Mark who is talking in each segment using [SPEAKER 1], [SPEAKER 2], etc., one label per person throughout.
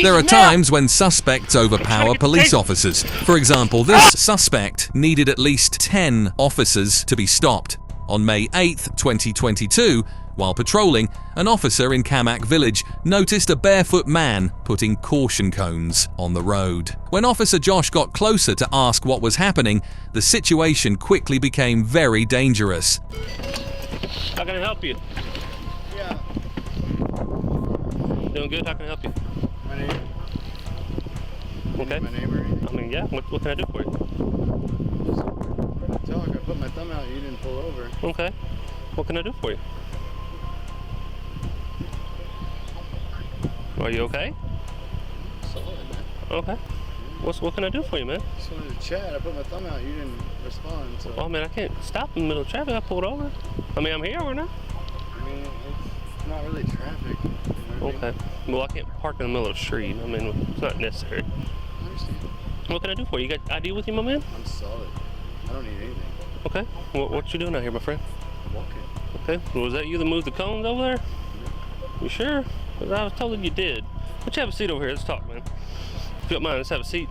[SPEAKER 1] There are times when suspects overpower police officers. For example, this suspect needed at least 10 officers to be stopped. On May 8th, 2022, while patrolling, an officer in Kamak village noticed a barefoot man putting caution cones on the road. When Officer Josh got closer to ask what was happening, the situation quickly became very dangerous.
[SPEAKER 2] How can I help you?
[SPEAKER 3] Yeah.
[SPEAKER 2] Doing good? How can I help you?
[SPEAKER 3] My name.
[SPEAKER 2] Okay.
[SPEAKER 3] My name or anything?
[SPEAKER 2] I mean, yeah. What can I do for you?
[SPEAKER 3] Talk. I put my thumb out. You didn't pull over.
[SPEAKER 2] Okay. What can I do for you? Are you okay?
[SPEAKER 3] Solid, man.
[SPEAKER 2] Okay. What can I do for you, man?
[SPEAKER 3] Just wanted to chat. I put my thumb out. You didn't respond. So.
[SPEAKER 2] Oh man, I can't stop in the middle of traffic. I pulled over. I mean, I'm here or not?
[SPEAKER 3] I mean, it's not really traffic. You know what I
[SPEAKER 2] Okay. Well, I can't park in the middle of the street. I mean, it's not necessary.
[SPEAKER 3] I understand.
[SPEAKER 2] What can I do for you? You got ID with you, my man?
[SPEAKER 3] I'm solid. I don't need anything.
[SPEAKER 2] Okay. What you doing out here, my friend?
[SPEAKER 3] I'm walking.
[SPEAKER 2] Okay. Well, was that you that moved the cones over there?
[SPEAKER 3] Yeah.
[SPEAKER 2] You sure? 'Cause I was told you did. Let's have a seat over here. Let's talk, man. If you don't mind, let's have a seat.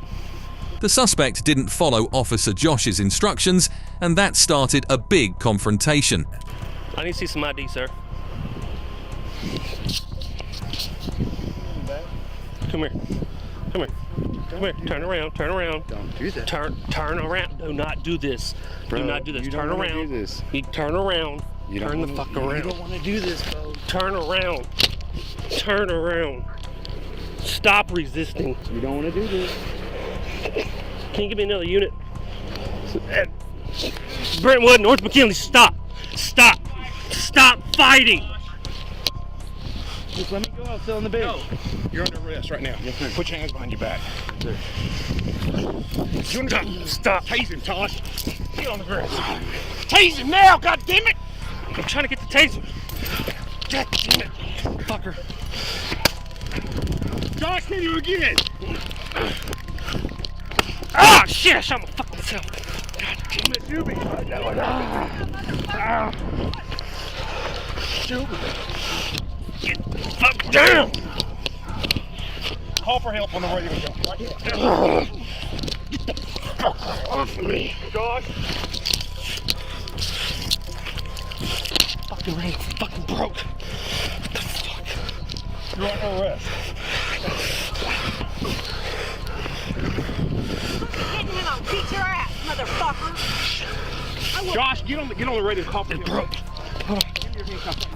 [SPEAKER 1] The suspect didn't follow Officer Josh's instructions, and that started a big confrontation.
[SPEAKER 2] I need to see some ID, sir. Come here. Come here. Come here. Turn around. Turn around.
[SPEAKER 3] Don't do that.
[SPEAKER 2] Turn around. Do not do this.
[SPEAKER 3] Bro,
[SPEAKER 2] do not do this.
[SPEAKER 3] you
[SPEAKER 2] Turn
[SPEAKER 3] don't wanna
[SPEAKER 2] around.
[SPEAKER 3] do this.
[SPEAKER 2] You turn around.
[SPEAKER 3] You
[SPEAKER 2] turn the fuck around.
[SPEAKER 3] You don't want to do this, bro.
[SPEAKER 2] Turn around. Turn around. Stop resisting.
[SPEAKER 3] You don't want to do this.
[SPEAKER 2] Can you give me another unit? Brentwood, North McKinley, stop. Stop. Stop fighting.
[SPEAKER 3] Just let me go. I'll sit on the bench.
[SPEAKER 4] No, you're under arrest right now.
[SPEAKER 3] Yes, sir.
[SPEAKER 4] Put your hands behind your back.
[SPEAKER 2] Stop.
[SPEAKER 4] Tase him, Tosh. Get on the ground. Tase him now, goddammit!
[SPEAKER 2] I'm trying to get the taser. God damn it. Fucker.
[SPEAKER 4] Josh, hit you again!
[SPEAKER 2] Ah, shit, I shot my fucking self.
[SPEAKER 4] God damn it, Doobie!
[SPEAKER 2] Get the fuck down.
[SPEAKER 4] Call for help on the radio, Josh. Right here.
[SPEAKER 2] Get the fuck off of me.
[SPEAKER 4] Josh!
[SPEAKER 2] Fucking ring fucking broke. What the fuck?
[SPEAKER 4] You're under arrest.
[SPEAKER 5] I'll beat your ass, motherfucker.
[SPEAKER 4] Josh, get on the radio and call for help.
[SPEAKER 2] Broke. Hold on.
[SPEAKER 4] Give me your handcuffs.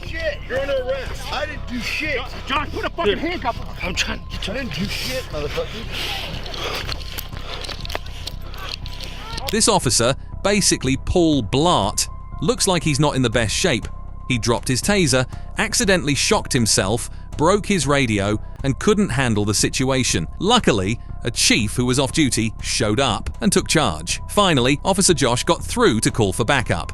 [SPEAKER 3] Shit.
[SPEAKER 4] You're under arrest.
[SPEAKER 3] I didn't do shit.
[SPEAKER 4] Josh, put a fucking handcuff on.
[SPEAKER 2] I'm trying to get
[SPEAKER 3] I didn't do shit, motherfucker.
[SPEAKER 1] This officer, basically Paul Blart, looks like he's not in the best shape. He dropped his taser, accidentally shocked himself, broke his radio, and couldn't handle the situation. Luckily, a chief who was off duty showed up and took charge. Finally, Officer Josh got through to call for backup.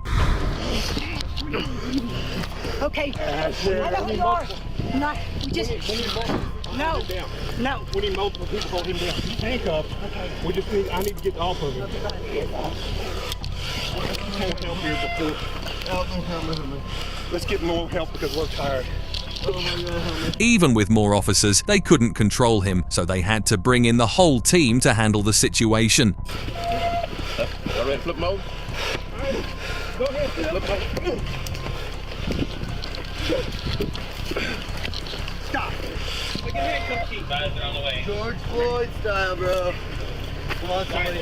[SPEAKER 5] Okay. I know who you are. No, we just. No. No.
[SPEAKER 4] We need multiple people to hold him down. He's handcuffed. Okay. I need to get off of him. Can't help here before. Let's get more help because we're tired.
[SPEAKER 1] Even with more officers, they couldn't control him, so they had to bring in the whole team to handle the situation.
[SPEAKER 4] Y'all ready to flip mode? Go ahead, flip mode. Stop. Look at handcuff key. Guys are on the way.
[SPEAKER 3] George Floyd style, bro. Come on, somebody.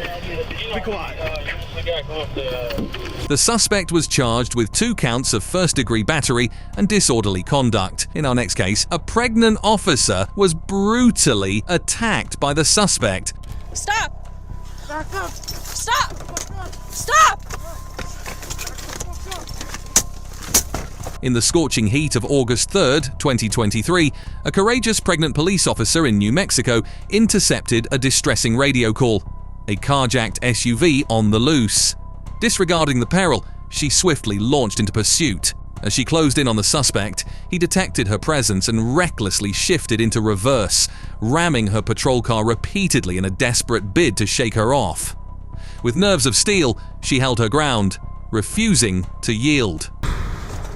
[SPEAKER 4] Be quiet.
[SPEAKER 1] The suspect was charged with 2 counts of first-degree battery and disorderly conduct. In our next case, a pregnant officer was brutally attacked by the suspect.
[SPEAKER 5] Stop. Stop. Stop.
[SPEAKER 1] In the scorching heat of August 3rd, 2023, a courageous pregnant police officer in New Mexico intercepted a distressing radio call. A carjacked SUV on the loose. Disregarding the peril, she swiftly launched into pursuit. As she closed in on the suspect, he detected her presence and recklessly shifted into reverse, ramming her patrol car repeatedly in a desperate bid to shake her off. With nerves of steel, she held her ground, refusing to yield.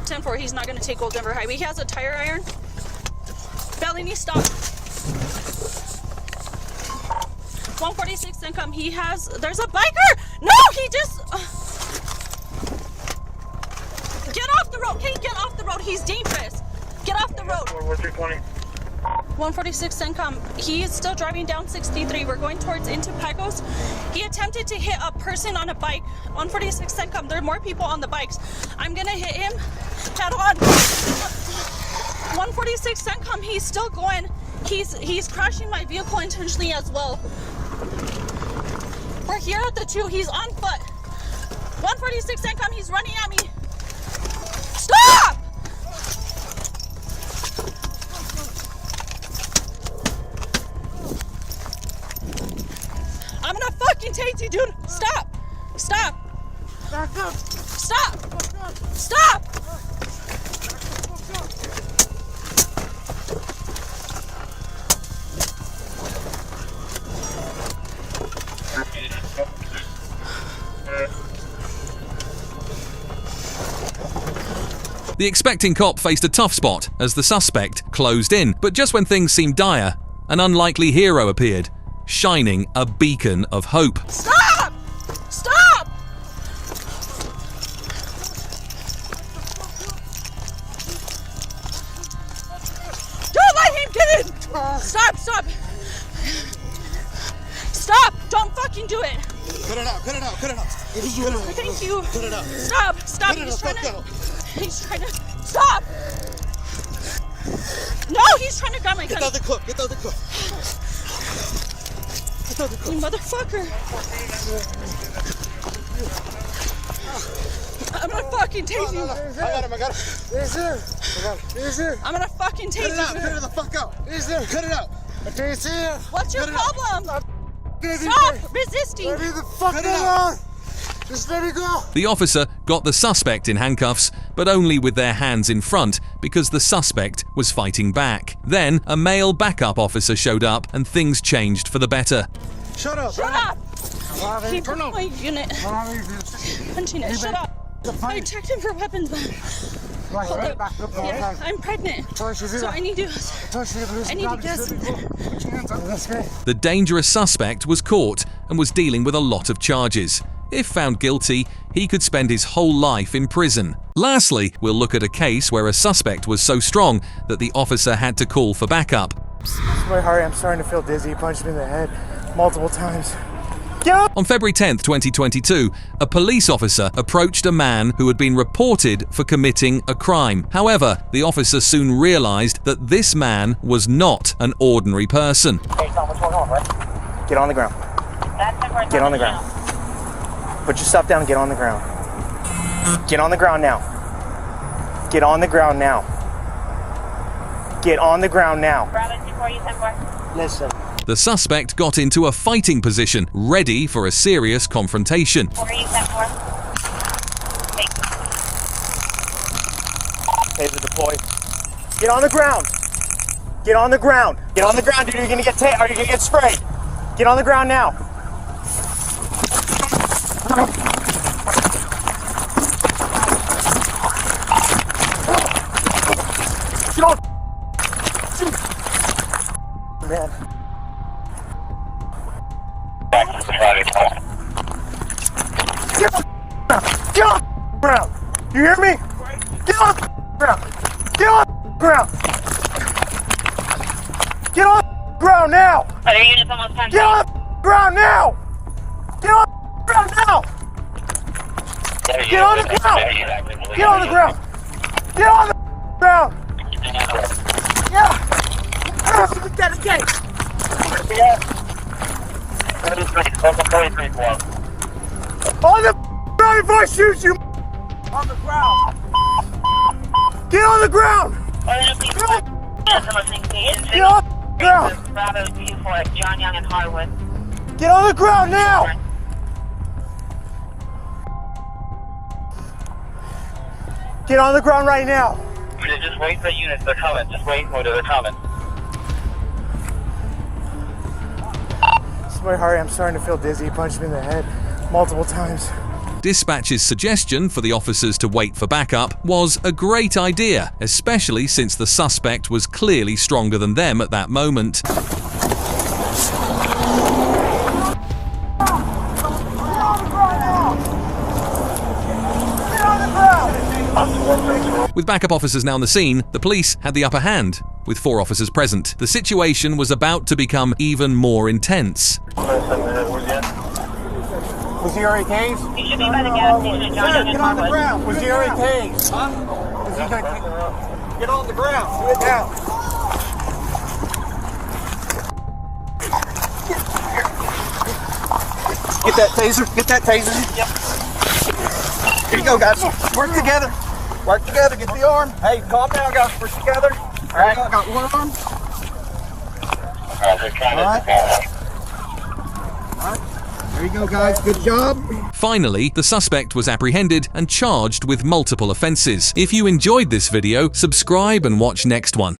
[SPEAKER 5] 10-4, he's not going to take Old Denver Highway. He has a tire iron. Bellini, stop.
[SPEAKER 6] 146 income. There's a biker. No, he just. Get off the road. Okay, get off the road. He's dangerous. Get off the road. 146 income. He is still driving down 63. We're going towards into Pecos. He attempted to hit a person on a bike. 146 income. There are more people on the bikes. I'm gonna hit him head on. 146 income. He's still going. He's crashing my vehicle intentionally as well. We're here at the 2. He's on foot. 146 income. He's running at me. Stop! I'm gonna fucking tase you, dude. Stop. Stop.
[SPEAKER 3] Back up.
[SPEAKER 6] Stop. Stop.
[SPEAKER 1] The expecting cop faced a tough spot as the suspect closed in, but just when things seemed dire, an unlikely hero appeared, shining a beacon of hope.
[SPEAKER 6] Stop! Stop! Don't let him get in! Stop, stop! Stop! Don't fucking do it!
[SPEAKER 3] Cut it out, cut it out, cut it out.
[SPEAKER 6] Thank you.
[SPEAKER 3] Cut it out.
[SPEAKER 6] Stop, stop.
[SPEAKER 3] Cut it out.
[SPEAKER 6] He's trying to stop! No, he's trying to grab my gun.
[SPEAKER 3] Get out the cook, get out the cook. Get out the cook.
[SPEAKER 6] You motherfucker. I'm gonna fucking tase you.
[SPEAKER 3] I got him. Yes, sir. Yes, sir.
[SPEAKER 6] I'm gonna fucking tase you.
[SPEAKER 3] Cut it the fuck out. Yes, sir. Cut it out. I can't see you.
[SPEAKER 6] What's your problem?
[SPEAKER 3] Stop
[SPEAKER 6] resisting.
[SPEAKER 3] Let me the fuck alone. Just let me go.
[SPEAKER 1] The officer got the suspect in handcuffs, but only with their hands in front because the suspect was fighting back. Then a male backup officer showed up and things changed for the better.
[SPEAKER 3] Shut up.
[SPEAKER 6] Shut up. Keep my unit. Punching it. Shut up. I checked him for weapons, but I'm pregnant, so I need to get us.
[SPEAKER 1] The dangerous suspect was caught and was dealing with a lot of charges. If found guilty, he could spend his whole life in prison. Lastly, we'll look at a case where a suspect was so strong that the officer had to call for backup.
[SPEAKER 3] My heart, I'm starting to feel dizzy. He punched me in the head multiple times.
[SPEAKER 1] On February 10th, 2022, a police officer approached a man who had been reported for committing a crime. However, the officer soon realized that this man was not an ordinary person.
[SPEAKER 7] Hey, Tom, what's going on, right? Get on the ground. Get on the ground. Put your stuff down and get on the ground. Get on the ground now. Get on the ground now. Get on the ground now. Listen.
[SPEAKER 1] The suspect got into a fighting position, ready for a serious confrontation.
[SPEAKER 7] Taser deployed. Get on the ground. Get on the ground. Get on the ground, dude. Are you gonna get are you gonna get sprayed? Get on the ground now. Get on. Man. Get on the ground. You hear me? Get on the ground. Get on the ground. Get on the ground now. Get on the ground now. Get on the ground now. Get on the ground. Get on the ground. Get on the ground. Yeah. Get it. On the ground if I shoot you. On the ground. Get on the ground. Get on the ground.
[SPEAKER 8] John Young and Harwood.
[SPEAKER 7] Get on the ground now. Get on the ground right now.
[SPEAKER 8] Just wait for units. They're coming. Just wait for they're coming.
[SPEAKER 3] My heart, I'm starting to feel dizzy. He punched me in the head multiple times.
[SPEAKER 1] Dispatch's suggestion for the officers to wait for backup was a great idea, especially since the suspect was clearly stronger than them at that moment. With backup officers now on the scene, the police had the upper hand. With 4 officers present, the situation was about to become even more intense.
[SPEAKER 7] Was he already tased?
[SPEAKER 8] He should be by the gas station.
[SPEAKER 7] Sir, get on the ground. Was he already tased? Huh? Is he gonna get on the ground? Get down. Get that taser. Get that taser. Yep. Here you go, guys. Work together. Work together. Get the arm. Hey, calm down, guys. Work together. All right. I got one arm. All right. All right. There you go, guys. Good job.
[SPEAKER 1] Finally, the suspect was apprehended and charged with multiple offenses. If you enjoyed this video, subscribe and watch next one.